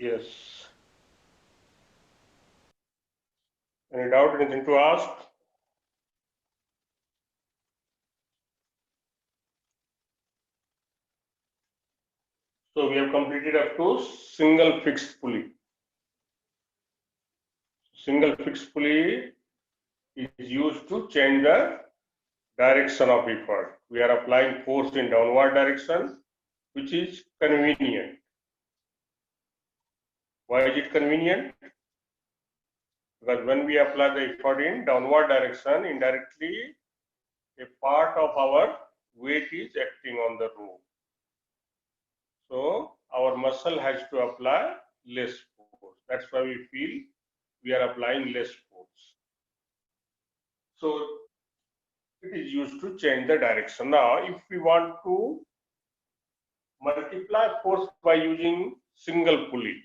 Yes. Any doubt, anything to ask? So we have completed up to single fixed pulley. Single fixed pulley is used to change the direction of effort. We are applying force in downward direction, which is convenient. Why is it convenient? Because when we apply the effort in downward direction, indirectly a part of our weight is acting on the rope. So our muscle has to apply less force. That's why we feel we are applying less force. So it is used to change the direction. Now, if we want to multiply force by using single pulley,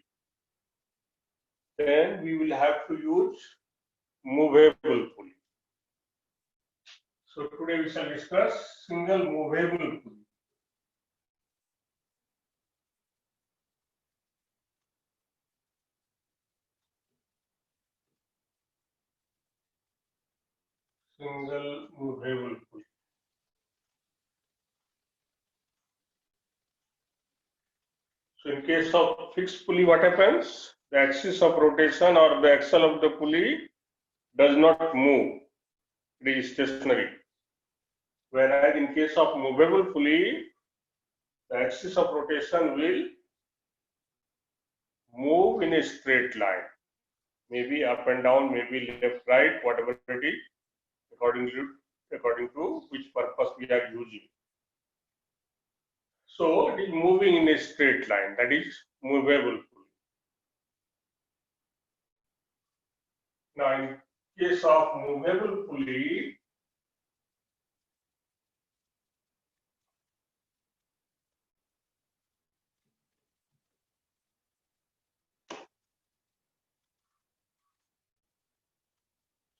then we will have to use movable pulley. So today we shall discuss single movable pulley. Single movable pulley. So in case of fixed pulley, what happens? The axis of rotation or the axle of the pulley does not move. It is stationary. Whereas in case of movable pulley, the axis of rotation will move in a straight line, maybe up and down, maybe left, right, whatever it is, according to which purpose we are using. So it is moving in a straight line, that is movable pulley. Now in case of movable pulley,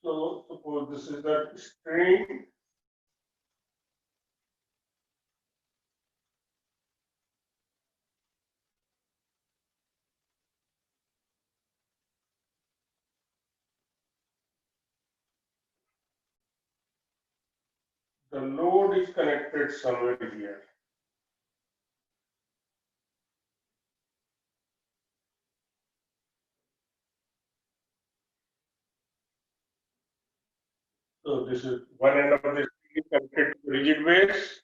so suppose this is the string, the load is connected somewhere here. So this is one end of the string is connected to rigid base,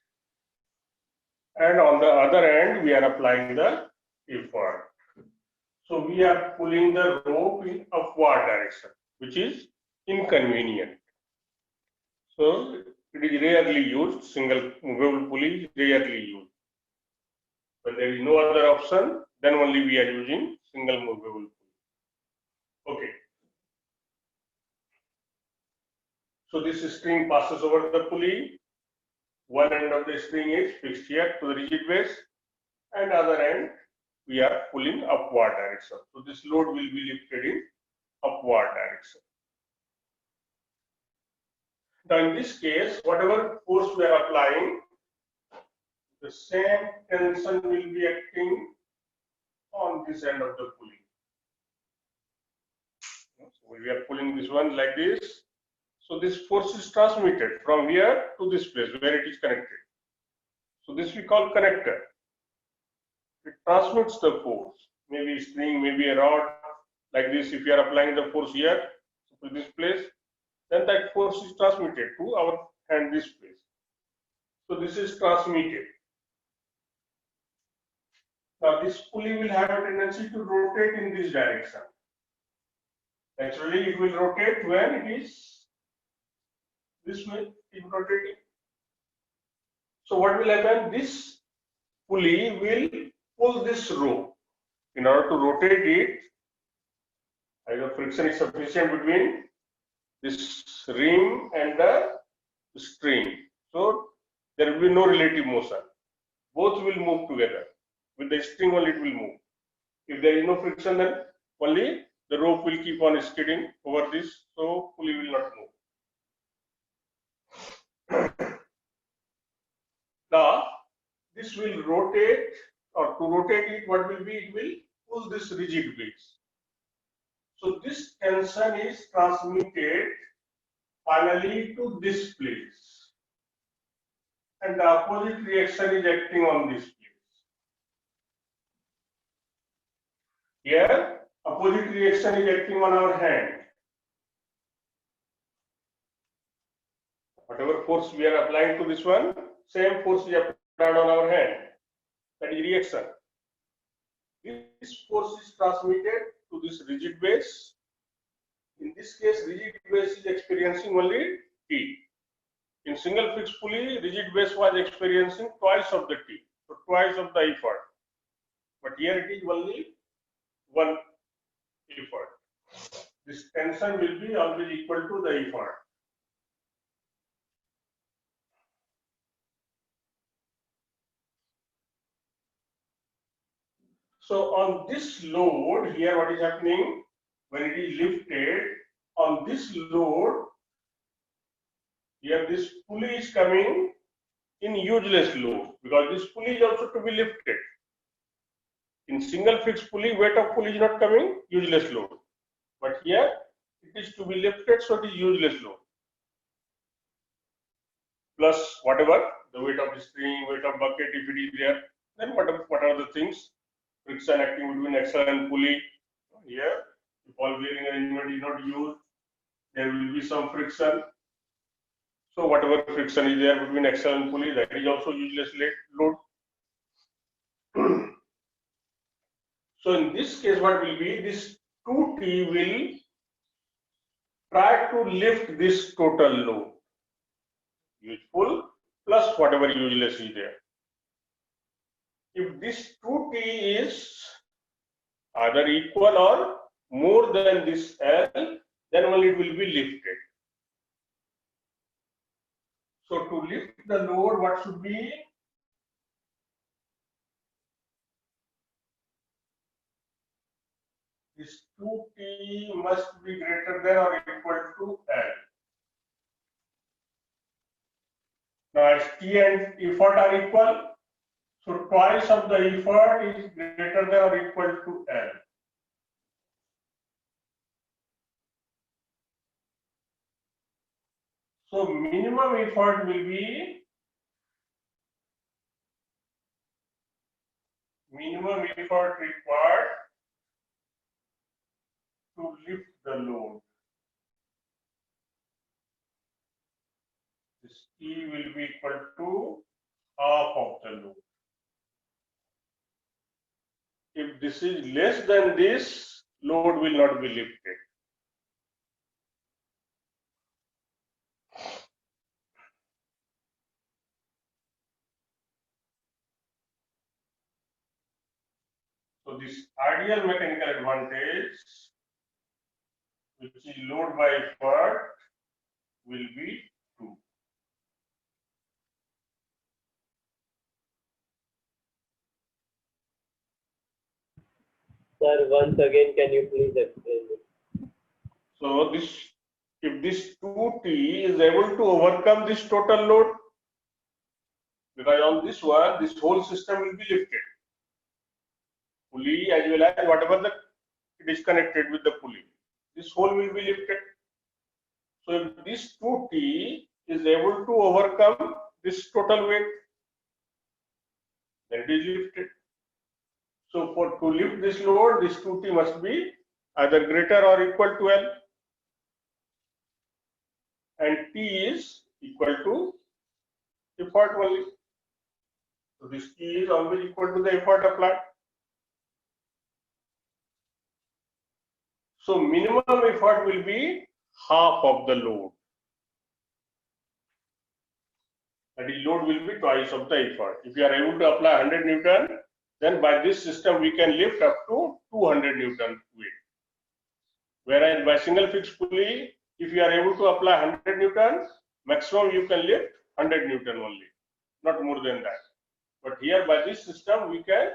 and on the other end we are applying the effort. So we are pulling the rope in upward direction, which is inconvenient. So it is rarely used. Single movable pulley is rarely used. When there is no other option, then only we are using single movable pulley. Okay. So this string passes over the pulley. One end of the string is fixed here to the rigid base, and other end we are pulling upward direction. So this load will be lifted in upward direction. Now in this case, whatever force we are applying, the same tension will be acting on this end of the pulley. So we are pulling this one like this. So this force is transmitted from here to this place where it is connected. So this we call connector. It transmits the force, maybe string, maybe a rod, like this. If you are applying the force here to this place, then that force is transmitted to our hand, this place. So this is transmitted. Now this pulley will have a tendency to rotate in this direction. Naturally, it will rotate when it is this way, keep rotating. So what will happen? This pulley will pull this rope. In order to rotate it, either friction is sufficient between this ring and the string. So there will be no relative motion. Both will move together. With the string only it will move. If there is no friction, then only the rope will keep on skidding over this, so pulley will not move. Now this will rotate, or to rotate it, what will be? It will pull this rigid base. So this tension is transmitted finally to this place, and the opposite reaction is acting on this place. Here, opposite reaction is acting on our hand. Whatever force we are applying to this one, same force is applied on our hand. That is reaction. This force is transmitted to this rigid base. In this case, rigid base is experiencing only T. In single fixed pulley, rigid base was experiencing twice of the T, so twice of the effort. But here it is only one effort. This tension will be always equal to the effort. So on this load here, what is happening when it is lifted? On this load, here this pulley is coming in useless load, because this pulley is also to be lifted. In single fixed pulley, weight of pulley is not coming, useless load. But here it is to be lifted, so it is useless load. Plus whatever the weight of the string, weight of bucket, if it is there, then what are the things? Friction acting between axle and pulley. Here, if ball bearing arrangement is not used, there will be some friction. So whatever friction is there between axle and pulley, that is also useless load. So in this case, what will be, this 2T will try to lift this total load, useful plus whatever useless is there. If this 2T is either equal or more than this L, then only it will be lifted. So to lift the load, what should be? This 2T must be greater than or equal to L. Now as T and effort are equal, so twice of the effort is greater than or equal to L. So minimum effort will be required to lift the load. This T will be equal to half of the load. If this is less than this, load will not be lifted. So this ideal mechanical advantage, which is load by effort, will be 2. Sir, once again, can you please explain it? So this, if this 2T is able to overcome this total load, because on this one, this whole system will be lifted. Pulley as well as whatever it is connected with the pulley, this whole will be lifted. So if this 2T is able to overcome this total weight, then it is lifted. So to lift this load, this 2T must be either greater or equal to L, and T is equal to effort only. So this T is always equal to the effort applied. So minimum effort will be half of the load. That is, load will be twice of the effort. If you are able to apply 100 Newton, then by this system we can lift up to 200 Newton weight. Whereas by single fixed pulley, if you are able to apply 100 Newton, maximum you can lift 100 Newton only, not more than that. But here by this system we can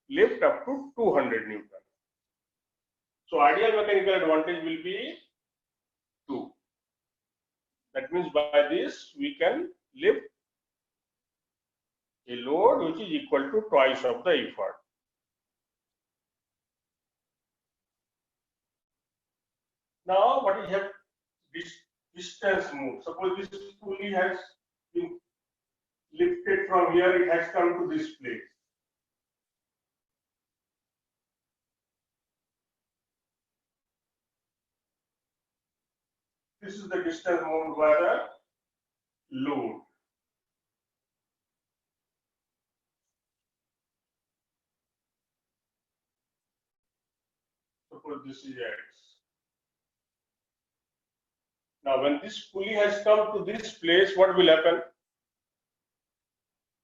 lift up to 200 Newton. So ideal mechanical advantage will be 2. That means by this we can lift a load which is equal to twice of the effort. distance moved. Suppose this pulley has been lifted from here, it has come to this place. This is the distance moved by the load. Suppose this is X. Now, when this pulley has come to this place, what will happen?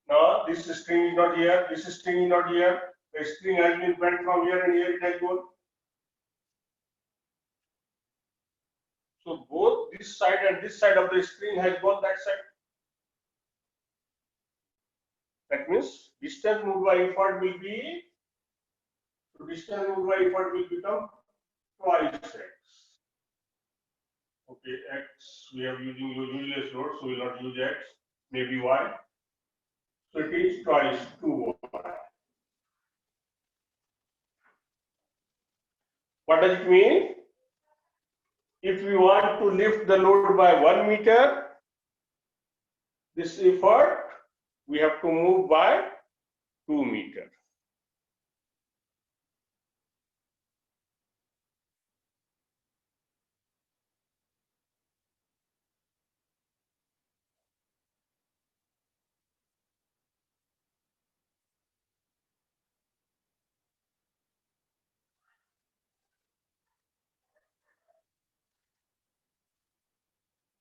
Now, this string is not here, this string is not here. The string has been bent from here and here it has gone. So, both this side and this side of the string has gone that side. That means distance moved by effort will be, so distance moved by effort will become twice X. Okay, X, we are using useless load, so we will not use X, maybe Y. So it is twice 2Y. What does it mean? If we want to lift the load by 1 meter, this effort we have to move by 2 meters.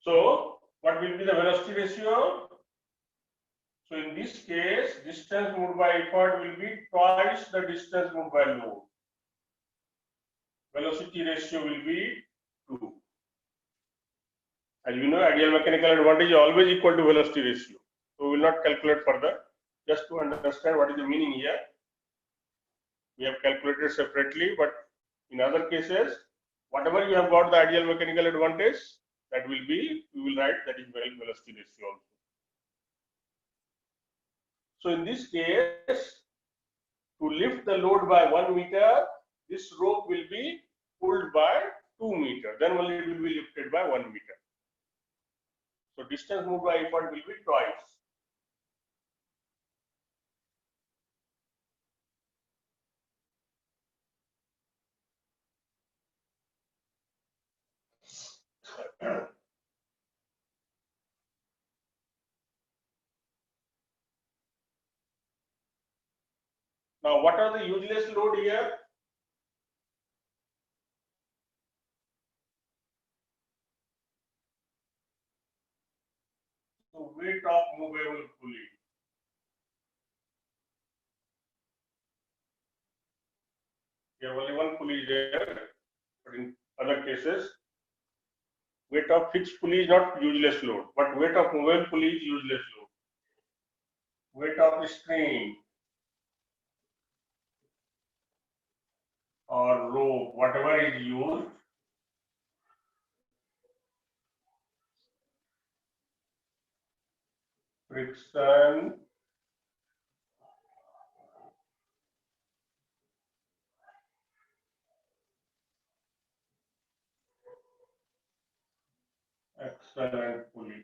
So, what will be the velocity ratio? So, in this case, distance moved by effort will be twice the distance moved by load. Velocity ratio will be 2. As you know, ideal mechanical advantage is always equal to velocity ratio. So, we will not calculate further. Just to understand what is the meaning here. We have calculated separately, but in other cases, whatever you have got the ideal mechanical advantage, that will be, we will write that is velocity ratio also. So in this case, to lift the load by 1 meter, this rope will be pulled by 2 meters. Then only it will be lifted by 1 meter. So distance moved by effort will be twice. Now, what are the useless load here? So, weight of movable pulley. We have only one pulley there, but in other cases, weight of fixed pulley is not useless load, but weight of movable pulley is useless load. Weight of string or rope, whatever is used, friction, axle and pulley.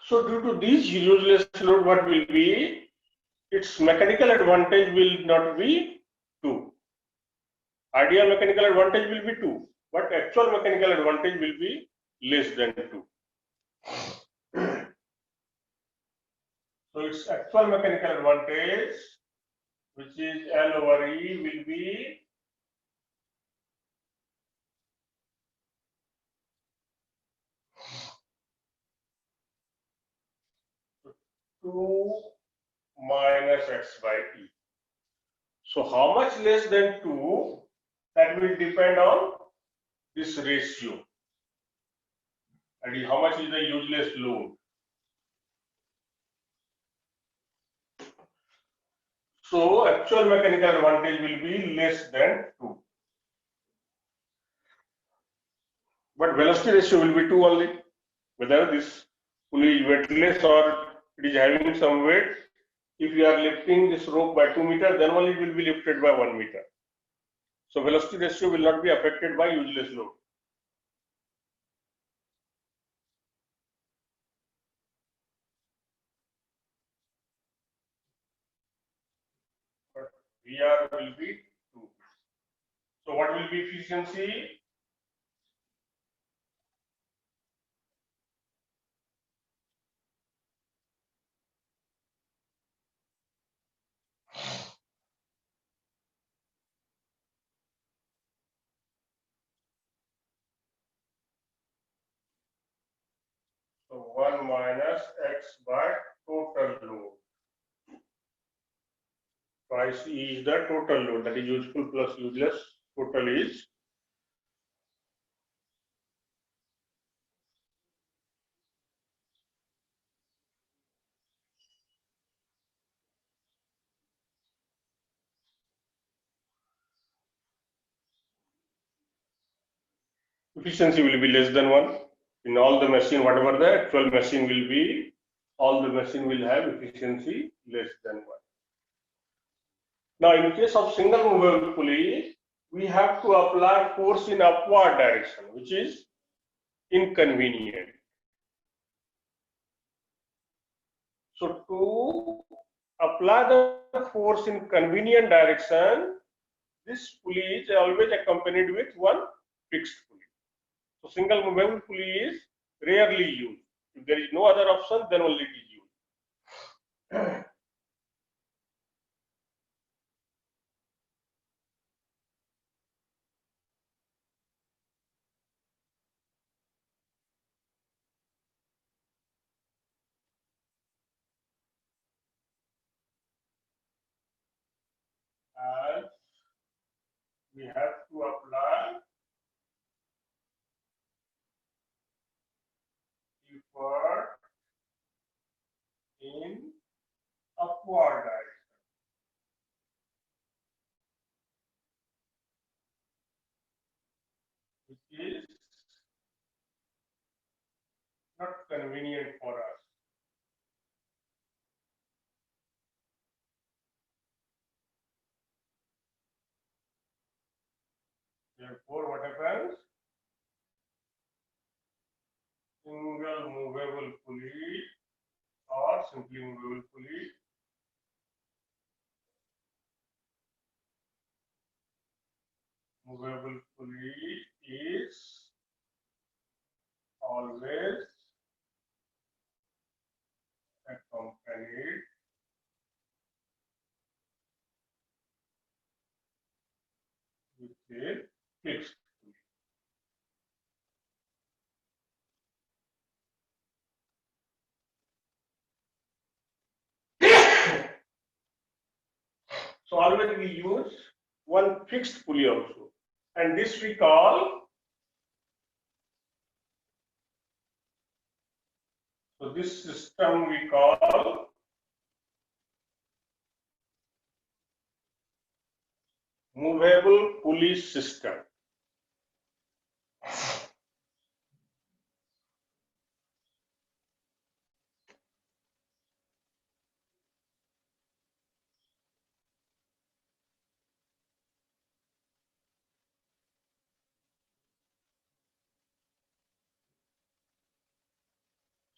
So due to these useless load, what will be, its mechanical advantage will not be 2. Ideal mechanical advantage will be 2, but actual mechanical advantage will be less than 2. So its actual mechanical advantage, which is L over E, will be 2 minus x by e. So how much less than 2, that will depend on this ratio. That is, how much is the useless load. So actual mechanical advantage will be less than 2. but velocity ratio will be 2 only. Whether this pulley is weightless or it is having some weight, if you are lifting this rope by 2 meters, then only it will be lifted by 1 meter. So velocity ratio will not be affected by useless load. But VR will be 2. So what will be efficiency? So 1 minus x by total load. Twice E is the total load, that is useful plus useless. Total is efficiency will be less than 1. In all the machine, whatever the actual machine will be, all the machine will have efficiency less than 1. Now, in case of single movable pulley, we have to apply force in upward direction, which is inconvenient. So, to apply the force in convenient direction, this pulley is always accompanied with one fixed pulley. So, single movable pulley is rarely used. If there is no other option, then only it is used. As we have to apply effort in upward direction, which is not convenient for us. Therefore, what happens? Single movable pulley or simply movable pulley is always accompanied with a fixed pulley. So always we use one fixed pulley also, and this we call, so this system we call movable pulley system.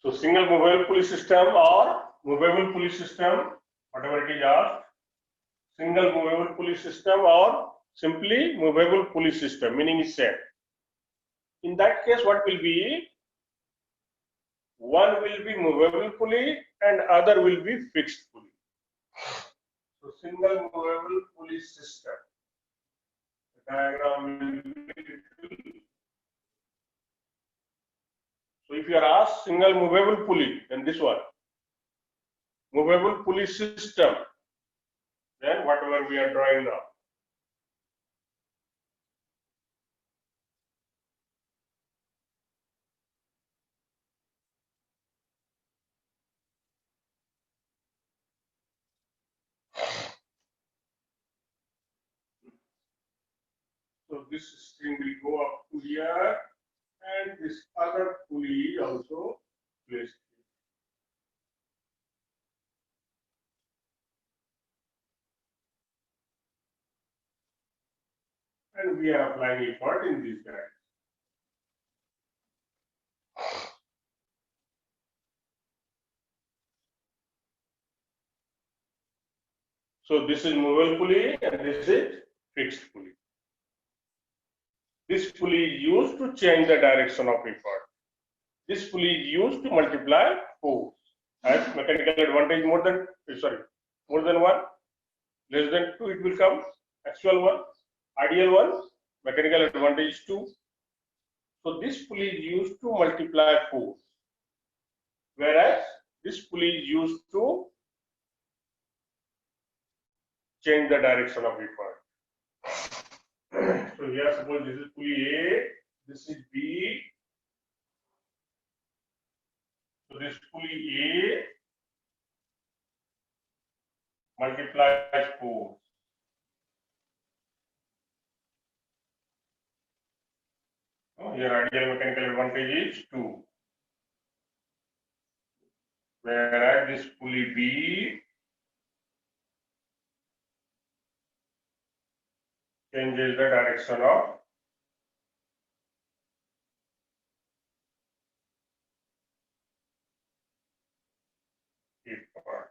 So single movable pulley system or movable pulley system, whatever it is asked, single movable pulley system or simply movable pulley system, meaning is same. In that case, what will be? One will be movable pulley and other will be fixed pulley. So single movable pulley system. The diagram will be. So if you are asked single movable pulley, then this one. Movable pulley system, then whatever we are drawing now. So this string will go up to here and this other pulley is also placed here. And we are applying effort in this direction. So this is movable pulley and this is fixed pulley. This pulley is used to change the direction of effort. This pulley is used to multiply force. As mechanical advantage more than one, less than 2 it will come, actual one, ideal one, mechanical advantage 2. So this pulley is used to multiply force, whereas this pulley is used to change the direction of effort. So here suppose this is pulley A, this is B. So this pulley A multiplies force. Here ideal mechanical advantage is 2. Whereas this pulley B changes the direction of effort.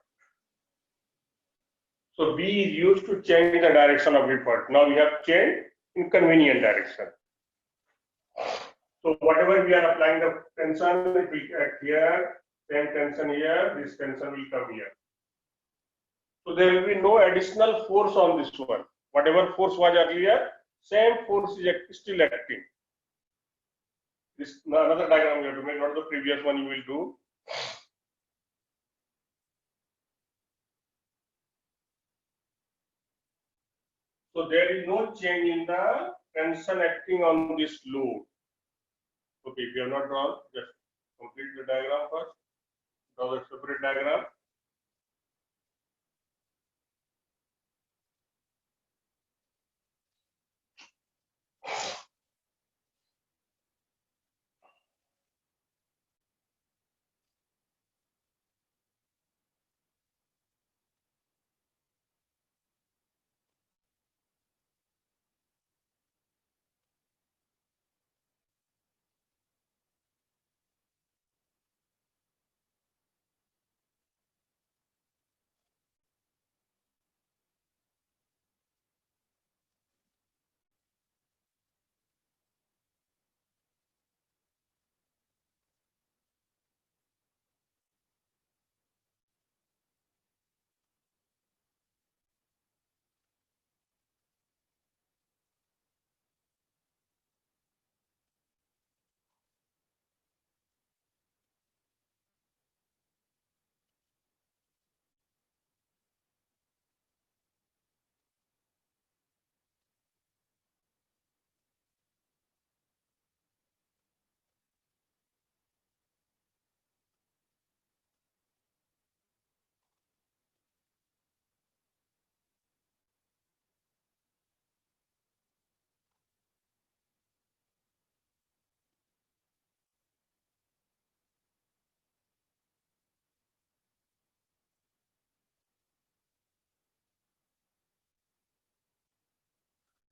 So B is used to change the direction of effort. Now we have changed in convenient direction. So whatever we are applying the tension, it will act here, same tension here, this tension will come here. So there will be no additional force on this one. Whatever force was earlier, same force is still acting. This another diagram you have to make, not the previous one you will do. So there is no change in the tension acting on this load. Okay, if you have not drawn, just complete the diagram first. Draw the separate diagram.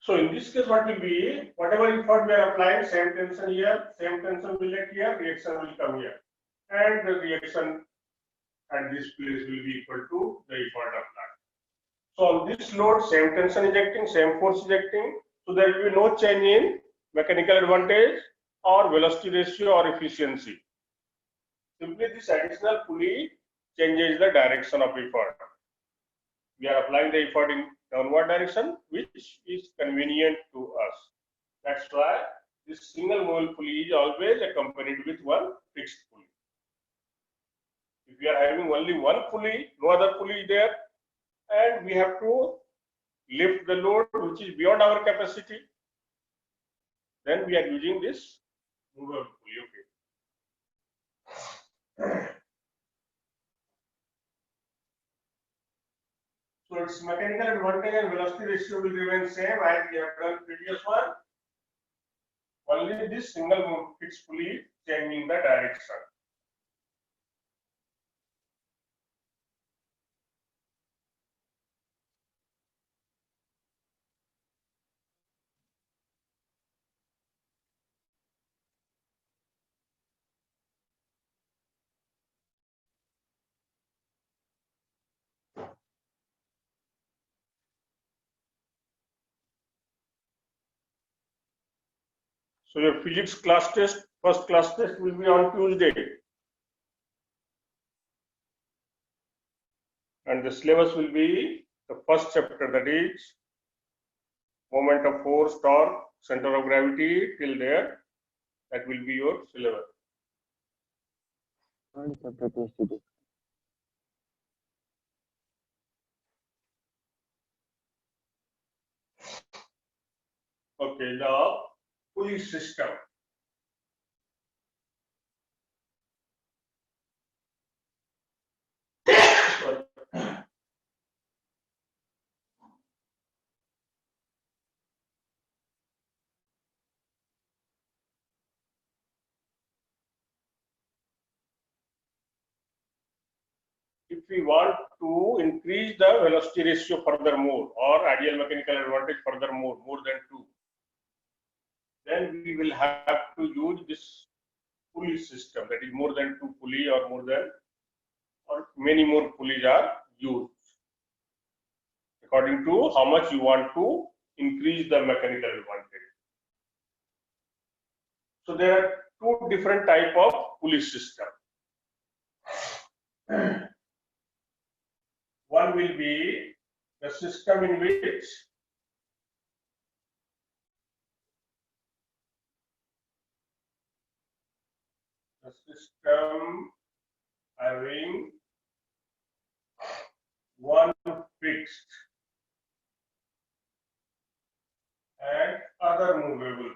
So in this case, what will be, whatever effort we are applying, same tension here, same tension will act here, reaction will come here. And the reaction at this place will be equal to the effort applied. So on this load, same tension is acting, same force is acting. So there will be no change in mechanical advantage or velocity ratio or efficiency. Simply this additional pulley changes the direction of effort. We are applying the effort in downward direction, which is convenient to us. That's why this single movable pulley is always accompanied with one fixed pulley. If we are having only one pulley, no other pulley there, and we have to lift the load which is beyond our capacity, then we are using this movable pulley. Okay. So its mechanical advantage and velocity ratio will remain same as we have done previous one. Only with this single fixed pulley changing the direction. So your physics class test, first class test will be on Tuesday. And the syllabus will be the first chapter, that is moment of force, torque, center of gravity till there. That will be your syllabus. Chapter 2 today. Okay, the pulley system. Sorry. If we want to increase the velocity ratio furthermore or ideal mechanical advantage furthermore, more than 2, then we will have to use this pulley system, that is more than 2 pulley or more than or many more pulleys are used according to how much you want to increase the mechanical advantage. So there are 2 different type of pulley system. One will be the system in which the system having one fixed and other movable.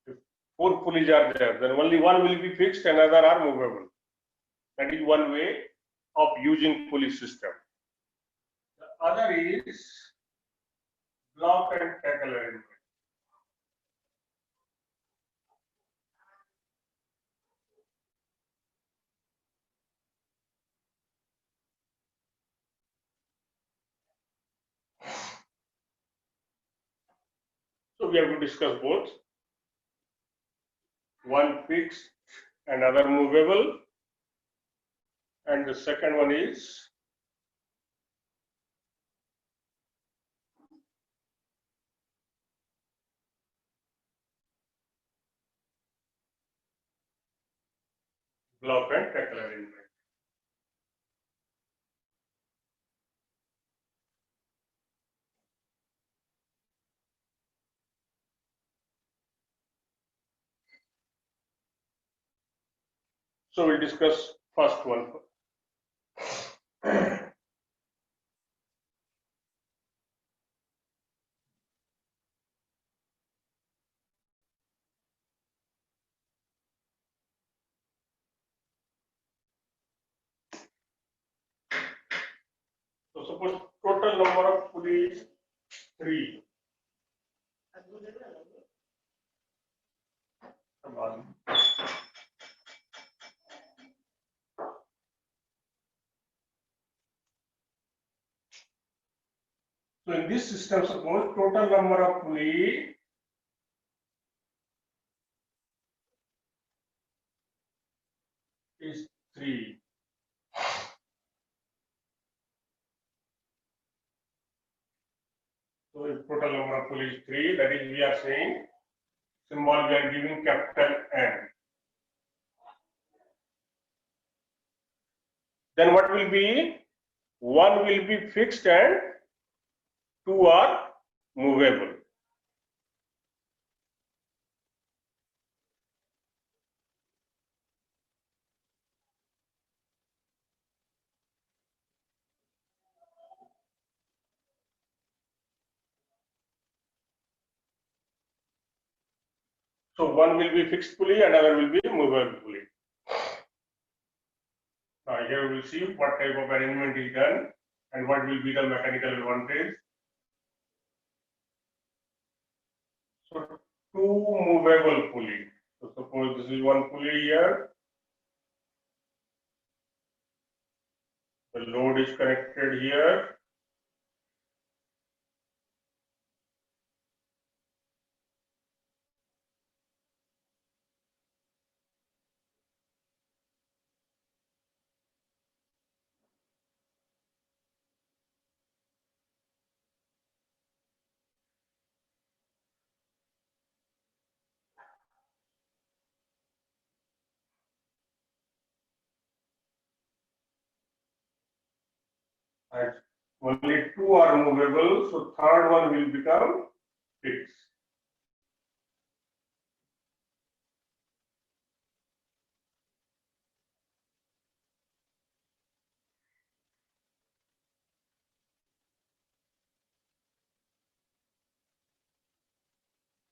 If 4 pulleys are there, then only one will be fixed and other are movable. That is one way of using pulley system. The other is block and tackle arrangement. So we have to discuss both. One fixed and other movable, and the second one is block and tackle arrangement. So we'll discuss first one. So suppose total number of pulleys 3. So in this system, suppose total number of pulley is 3. So if total number of pulley is 3, that is we are saying symbol we are giving capital N. Then what will be? 1 will be fixed and 2 are movable. So one will be fixed pulley and other will be movable pulley. Now here we will see what type of arrangement is done. And what will be the mechanical advantage? So two movable pulley. So suppose this is one pulley here. The load is connected here. And only two are movable, so third one will become fixed.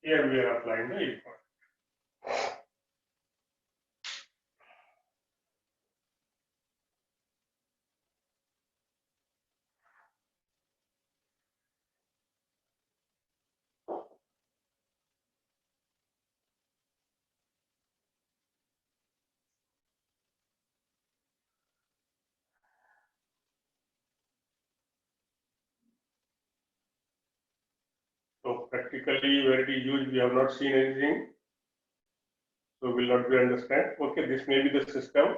Here we are applying the effort. So practically where it is used, we have not seen anything. So will not be understand. Okay, this may be the system.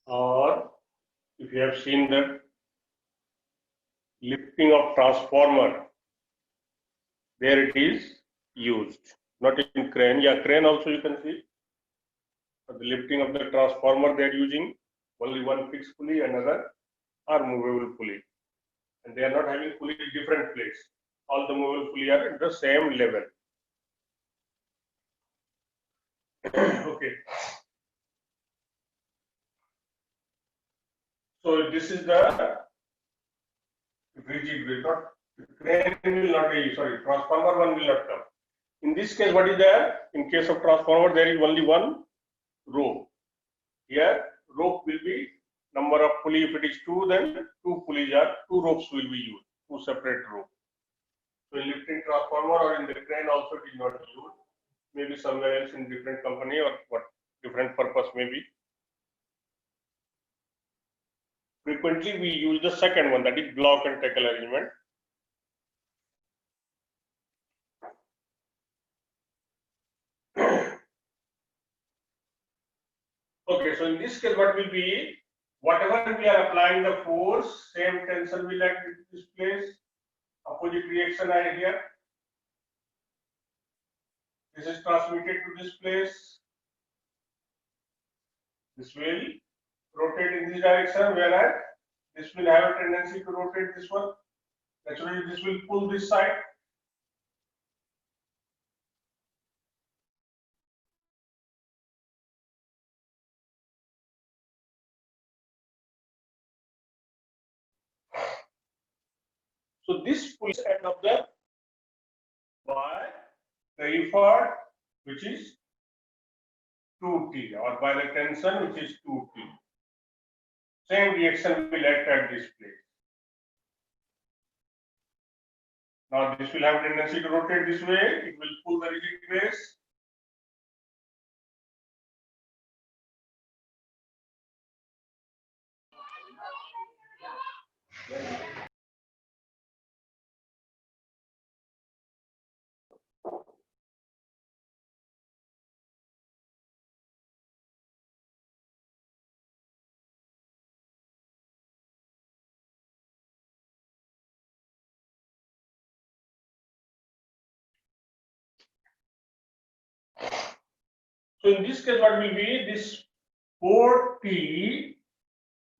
Or if you have seen the lifting of transformer, there it is used. Not in crane. Yeah, crane also you can see. For the lifting of the transformer, they are using only one fixed pulley, another are movable pulley. And they are not having pulley in different place. All the movable pulley are at the same level. Okay. So this is the rigid will not, crane will not be, sorry, transformer one will not come. In this case, what is there? In case of transformer, there is only one rope. Here, rope will be number of pulley. If it is two, then two pulleys are, two ropes will be used, two separate ropes. So in lifting transformer or in the crane also it is not used. Maybe somewhere else in different company or what different purpose maybe. Frequently we use the second one, that is block and tackle arrangement. Okay, so in this case, what will be, whatever we are applying the force, same tension will act at this place, opposite reaction are here. This is transmitted to this place. This will rotate in this direction, whereas this will have a tendency to rotate this one. Naturally, this will pull this side. So this pulls end of the by the effort, which is 2T, or by the tension, which is 2T. Same reaction will act at this place. Now this will have tendency to rotate this way. It will pull the rigid base. So in this case, what will be this 4T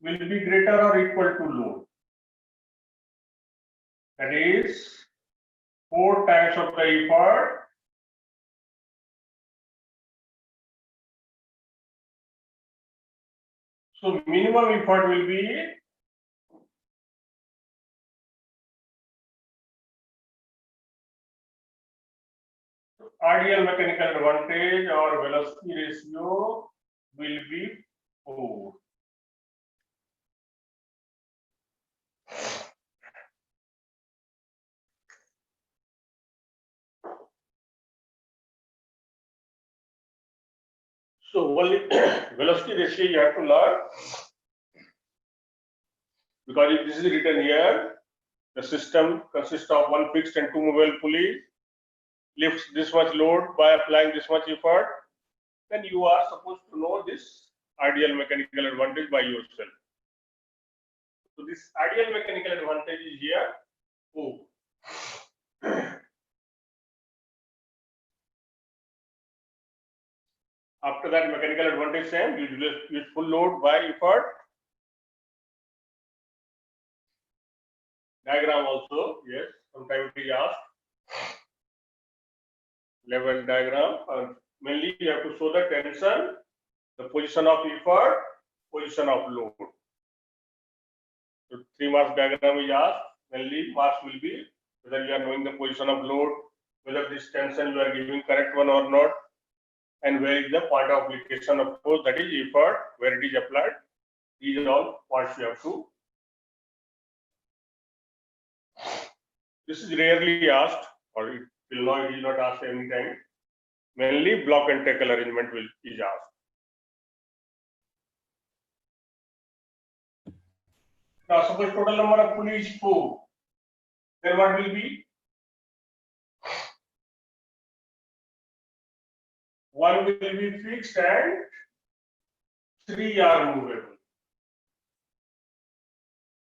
will be greater or equal to load. That is 4 times of the effort so minimum effort will be ideal mechanical advantage or velocity ratio will be 4. So only velocity ratio you have to learn, because if this is written here, the system consists of one fixed and two movable pulleys, lifts this much load by applying this much effort, then you are supposed to know this ideal mechanical advantage by yourself. So this ideal mechanical advantage is here O. After that, mechanical advantage same, use full load by effort. Diagram also, yes, sometimes it is asked. Level diagram, mainly you have to show the tension, the position of effort, position of load. So 3 marks diagram is asked, mainly marks will be whether you are knowing the position of load, whether this tension you are giving correct one or not, and where is the point of application of force, that is effort, where it is applied. These are all points you have to. This is rarely asked, or till now it is not asked any time. Mainly block and tackle arrangement is asked. Now suppose total number of pulleys is 4. Then what will be? One will be fixed and 3 are movable.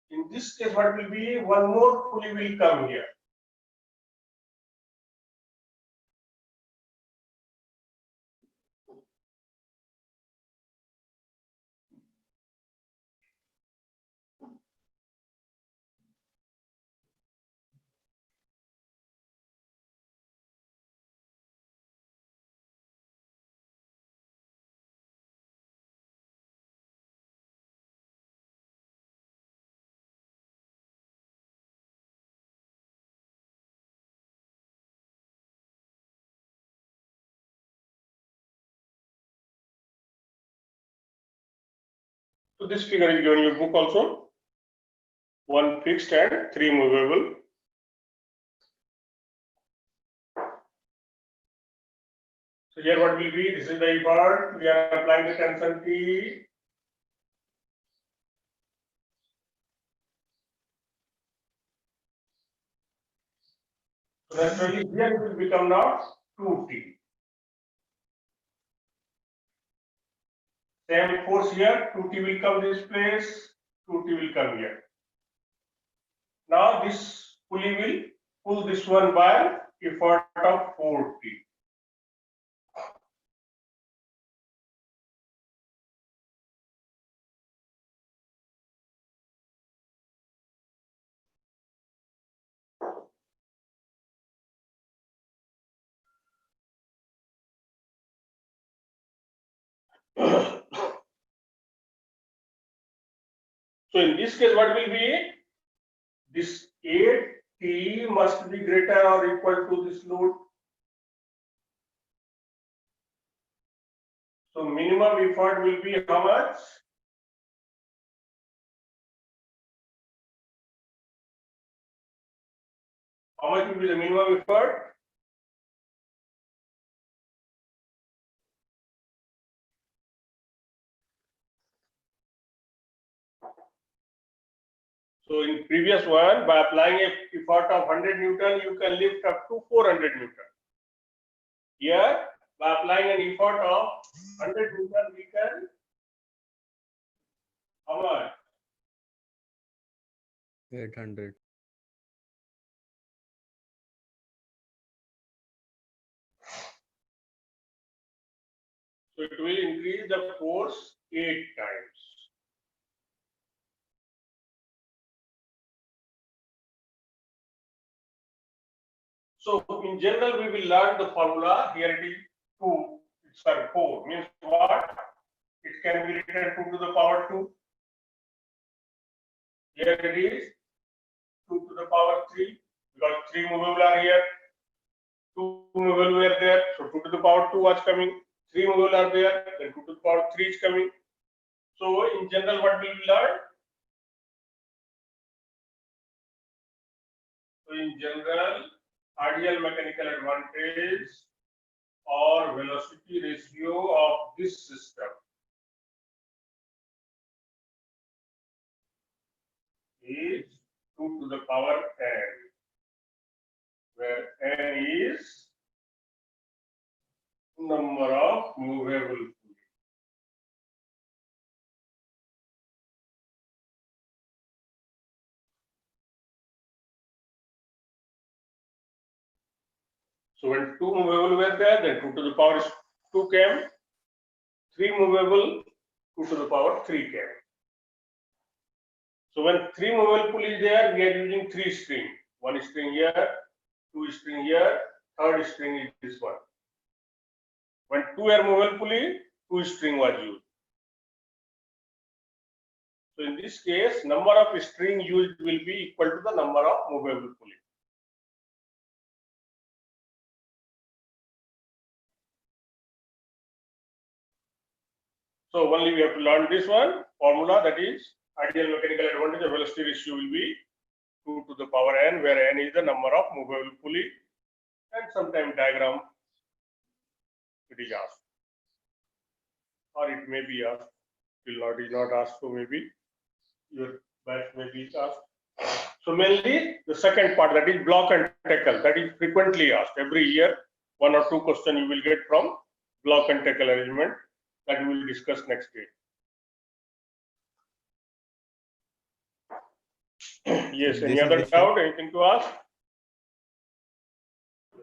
In this case, what will be? One more pulley will come here. So this figure is given in your book also. One fixed and 3 movable. So here what will be? This is the effort. We are applying the tension T. So naturally here it will become now 2T. Same force here, 2T will come this place, 2T will come here. Now this pulley will pull this one by effort of 4T. So in this case, what will be? This 8T must be greater or equal to this load. So minimum effort will be how much? How much will be the minimum effort? So in previous one, by applying a effort of 100 Newton, you can lift up to 400 Newton. Here, by applying an effort of 100 Newton, we can how much? 800. So it will increase the force 8 times. So in general, we will learn the formula. Here it is 2, it's 4. Means what? It can be written 2 to the power 2. Here it is 2 to the power 3, because 3 movable are here. 2 movable were there, so 2 to the power 2 was coming. 3 movable are there, then 2 to the power 3 is coming. So in general, what will we learn? So in general, ideal mechanical advantage or velocity ratio of this system is 2 to the power n, where n is number of movable pulleys. So when 2 movable were there, then 2 to the power 2 came, 3 movable, 2 to the power 3 came. So when 3 movable pulley is there, we are using 3 string. 1 string here, 2 string here, 3rd string is this one. When 2 are movable pulley, 2 string was used. So in this case, number of string used will be equal to the number of movable pulley. So only we have to learn this one formula, that is ideal mechanical advantage of velocity ratio will be 2 to the power n, where n is the number of movable pulley, and sometime diagram it is asked, or it may be asked. Till now it is not asked, so maybe your batch may be asked. So mainly the second part, that is block and tackle, that is frequently asked. Every year 1 or 2 questions you will get from block and tackle arrangement, that we will discuss next day. Yes, any This is other which doubt, anything to ask?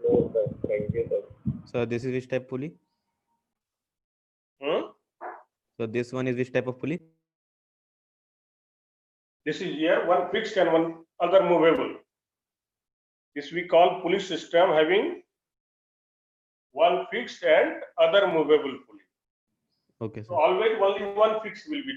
No, sir. Thank you, sir. So this is which type pulley? So this one is which type of pulley? This is here one fixed and one other movable. This we call pulley system having one fixed and other movable pulley. Okay, So sir. always only one fixed will be there.